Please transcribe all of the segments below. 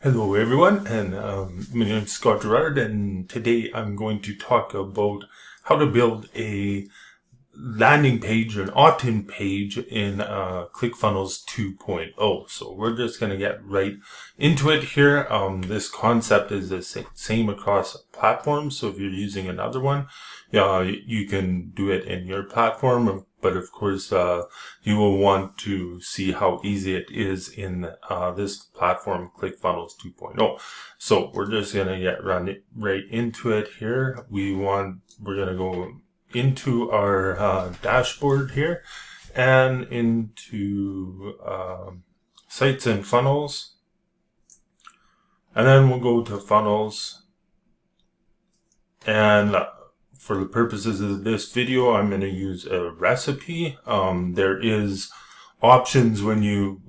Hello everyone, and my name is Scott Girard, and today I'm going to talk about how to build a landing page, an opt-in page in Clickfunnels 2.0. So we're just going to get right into it here. This concept is the same across platforms. So if you're using another one, you can do it in your platform. But of course, you will want to see how easy it is in this platform, Clickfunnels 2.0. So we're just going to get right into it here. We're going to go into our dashboard here and into sites and funnels, and then we'll go to funnels. And for the purposes of this video, I'm going to use a recipe. There is options when you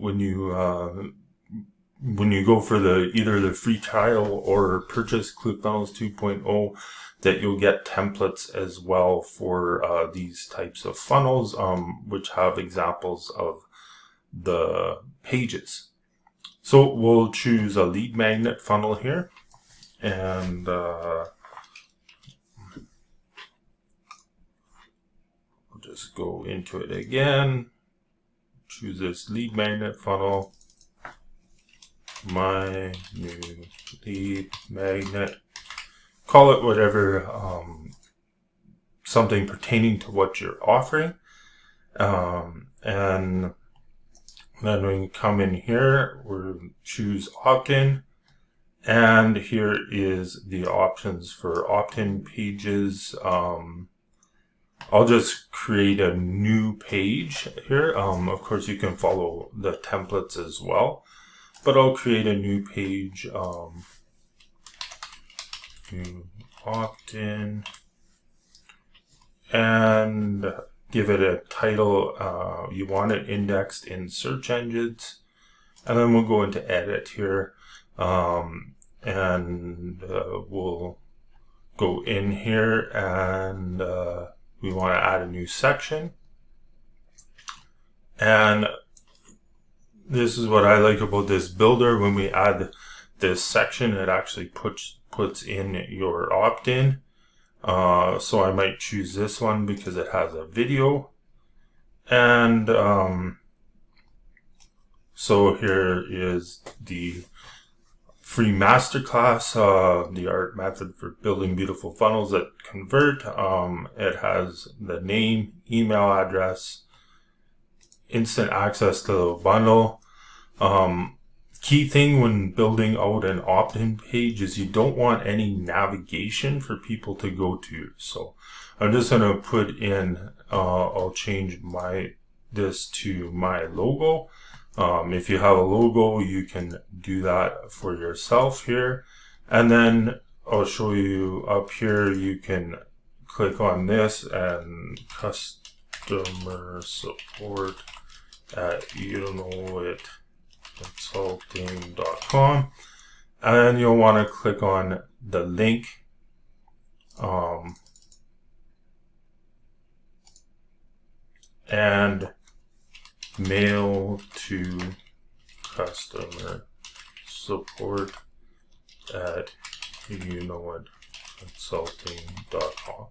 go for either the free trial or purchase Clickfunnels 2.0, that you'll get templates as well for these types of funnels, which have examples of the pages. So we'll choose a lead magnet funnel here, and I'll just go into it again. Choose this lead magnet funnel. My new lead magnet. Call it whatever, something pertaining to what you're offering. And then we come in here, we'll choose Optin. And here is the options for opt-in pages. I'll just create a new page here. Of course, you can follow the templates as well, but I'll create a new page. New opt-in, and give it a title. You want it indexed in search engines, and then we'll go into edit here, and we'll go in here, and we want to add a new section. And this is what I like about this builder. When we add this section, it actually puts in your opt-in. So I might choose this one because it has a video. And so here is the free masterclass, the art method for building beautiful funnels that convert. It has the name, email address, instant access to the bundle. Key thing when building out an opt-in page is you don't want any navigation for people to go to. So I'm just going to put in, I'll change this to my logo. If you have a logo, you can do that for yourself here. And then I'll show you up here, you can click on this and customer support at consulting.com, and then you'll want to click on the link, and mail to customer support at consulting.com.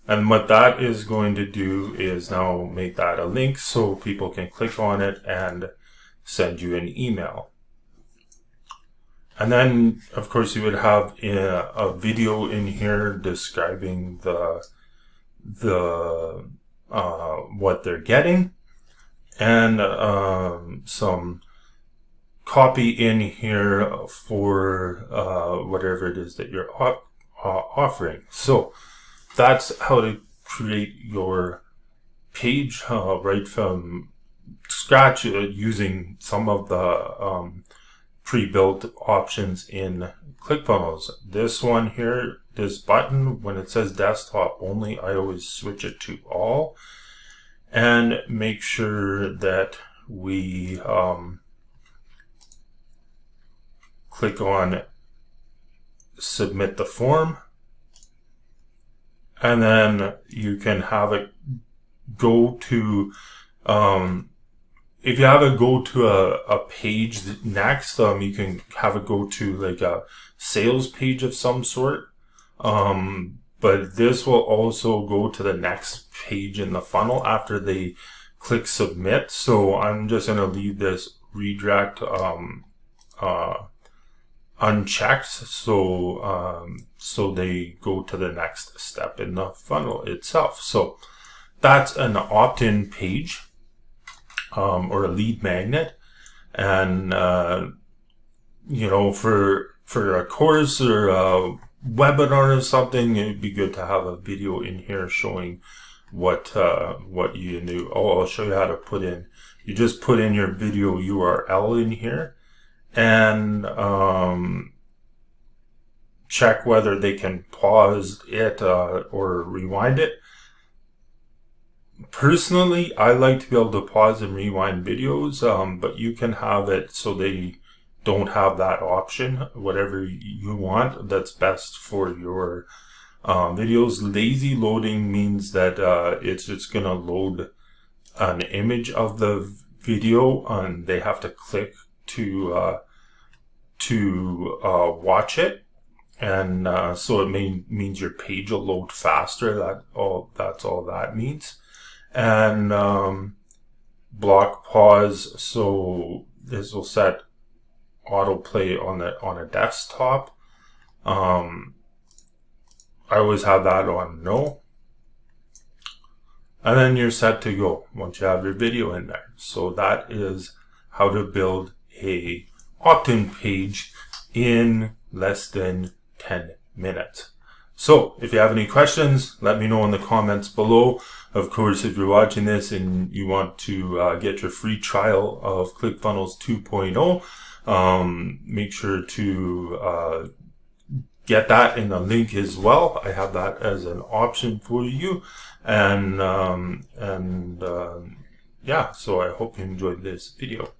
And what that is going to do is now make that a link so people can click on it and send you an email. And then, of course, you would have a video in here describing what they're getting, and some copy in here for whatever it is that you're offering. So that's how to create your page right from scratch, using some of the pre-built options in ClickFunnels. This one here, this button, when it says desktop only, I always switch it to all, and make sure that we click on submit the form, and then you can have it go to if you have it go to a page next, you can have it go to like a sales page of some sort. But this will also go to the next page in the funnel after they click submit. So I'm just going to leave this redirect unchecked, so they go to the next step in the funnel itself. So that's an opt-in page, or a lead magnet. And you know, for a course or a webinar or something, it'd be good to have a video in here showing what you do. Oh, I'll show you how to put in. You just put in your video URL in here, and check whether they can pause it or rewind it. Personally, I like to be able to pause and rewind videos, but you can have it so they don't have that option. Whatever you want, that's best for your videos. Lazy loading means that it's just going to load an image of the video, and they have to click to watch it. And so it means your page will load faster. That's all that means. And block pause, so this will set autoplay on a desktop. I always have that on no. And then you're set to go once you have your video in there. So that is how to build a opt-in page in less than 10 minutes. So if you have any questions, let me know in the comments below. Of course, if you're watching this and you want to get your free trial of Clickfunnels 2.0, make sure to get that in the link as well. I have that as an option for you. And yeah, so I hope you enjoyed this video.